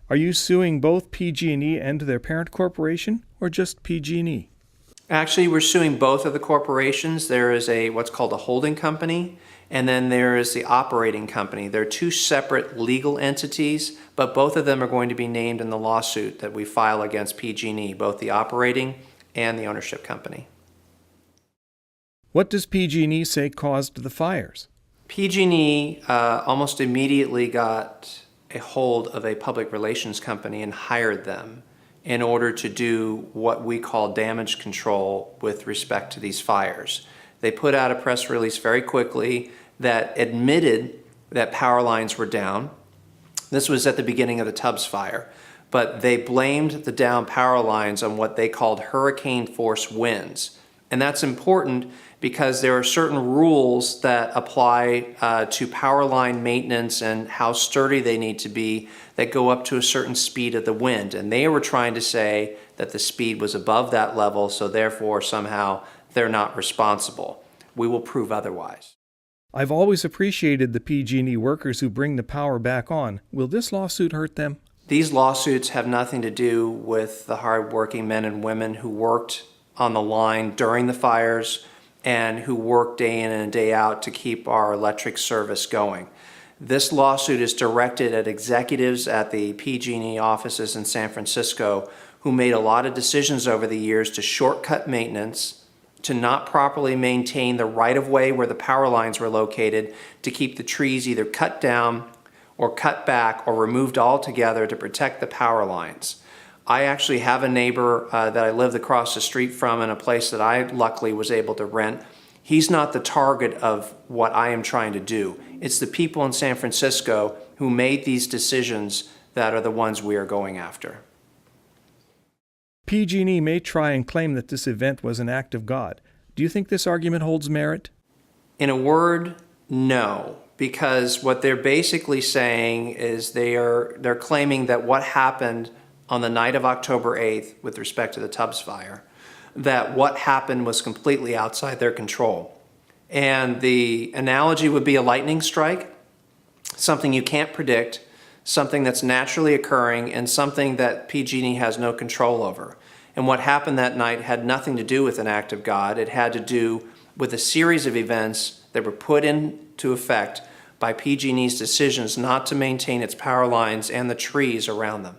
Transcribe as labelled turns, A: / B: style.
A: Are you suing both PG&E and their parent corporation, or just PG&E?
B: Actually, we're suing both of the corporations. There is what's called a holding company, and then there is the operating company. They're two separate legal entities, but both of them are going to be named in the lawsuit that we file against PG&E, both the operating and the ownership company.
A: What does PG&E say caused the fires?
B: PG&E almost immediately got a hold of a public relations company and hired them in order to do what we call damage control with respect to these fires. They put out a press release very quickly that admitted that power lines were down. This was at the beginning of the Tubbs fire, but they blamed the down power lines on what they called hurricane force winds. And that's important because there are certain rules that apply to power line maintenance and how sturdy they need to be that go up to a certain speed of the wind. And they were trying to say that the speed was above that level, so therefore somehow they're not responsible. We will prove otherwise.
A: I've always appreciated the PG&E workers who bring the power back on. Will this lawsuit hurt them?
B: These lawsuits have nothing to do with the hardworking men and women who worked on the line during the fires and who work day in and day out to keep our electric service going. This lawsuit is directed at executives at the PG&E offices in San Francisco who made a lot of decisions over the years to shortcut maintenance, to not properly maintain the right-of-way where the power lines were located, to keep the trees either cut down or cut back or removed altogether to protect the power lines. I actually have a neighbor that I lived across the street from in a place that I luckily was able to rent. He's not the target of what I am trying to do. It's the people in San Francisco who made these decisions that are the ones we are going after.
A: PG&E may try and claim that this event was an act of God. Do you think this argument holds merit?
B: In a word, no. Because what they're basically saying is they're claiming that what happened on the night of October 8th with respect to the Tubbs fire, that what happened was completely outside their control. And the analogy would be a lightning strike, something you can't predict, something that's naturally occurring, and something that PG&E has no control over. And what happened that night had nothing to do with an act of God. It had to do with a series of events that were put into effect by PG&E's decisions not to maintain its power lines and the trees around them.